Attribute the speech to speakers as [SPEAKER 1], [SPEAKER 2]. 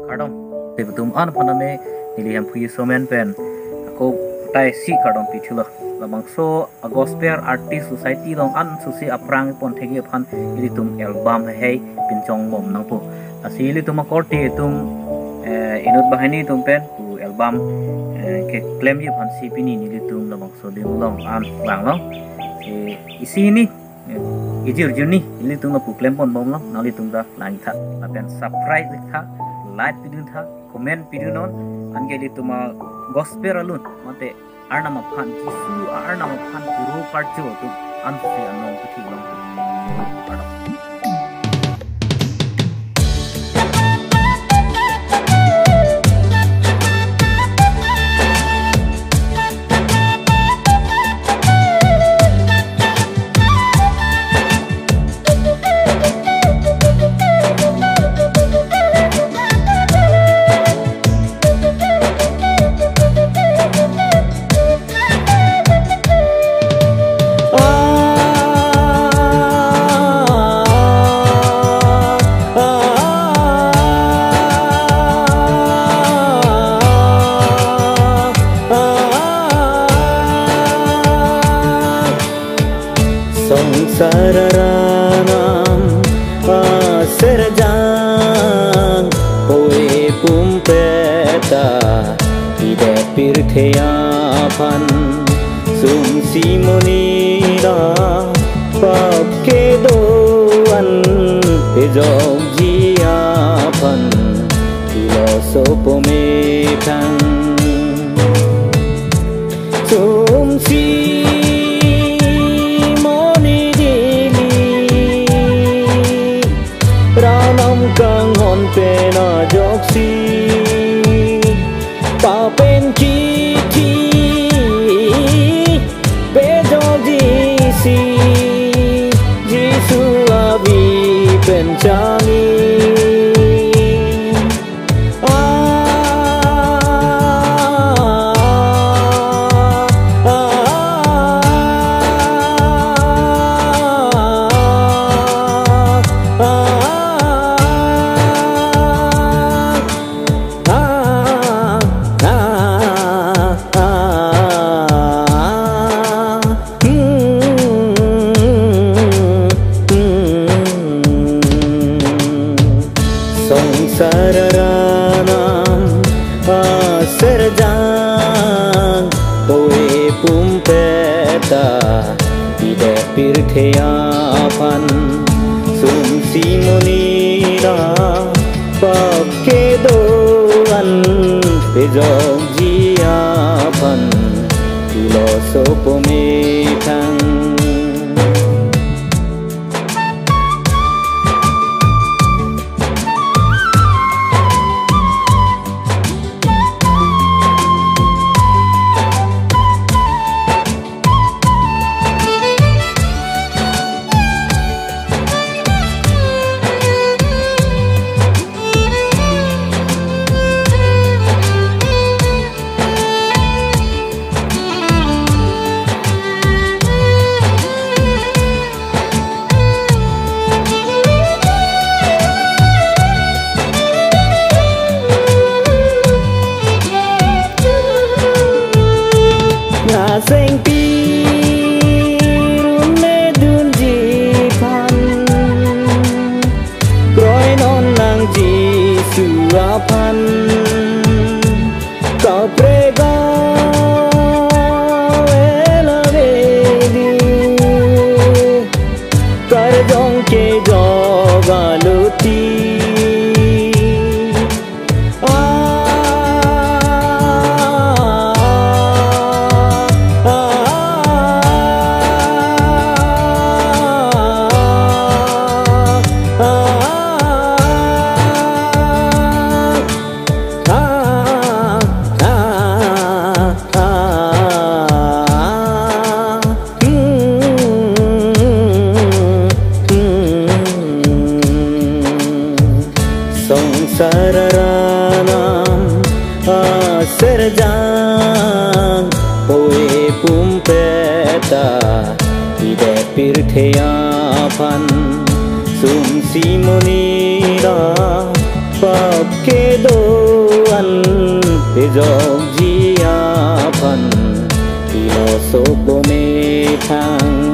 [SPEAKER 1] kardom te betum an phaname niliham phui somen pen ko tai si kardom pithula lamang so gospel artist society long an susi aprang pon thegi phan ilitum album hei pinchong mom nang pu asi ilitum korti tum inut bahani tum pen pu album ke claim ye phan cpni nilitum lamang so dim long an bang long isi ni ijir juni ilitum na pu claim pon bom long nalitum da lang tha apen subscribe tha like pidun tha comment pidun on ange ilitum gospel alun mate arnama phan jisu arnama phan puro parjo tu anse anom puthi long
[SPEAKER 2] Sararanam serjang poe pumpeta ide pirtheyapan sum simonira papke doan pejog jiapan filosopo mekan sum si kang hon pena joksi pa pen ki thi pe jogi si jisu abi pen changi Sararanam serjang poe pumpeta ide pirtheyapan sum simonira papke doan pejog jiapan filosopo mekan sing pirun medun jipan groi non nang ji suapan kau prega ela vedi kar jong ke jogaluti Sararanam serjang poe pumpeta ide pirtheyapan sum simonira pap ke do an te jok ji a phan ti lo so ko me thang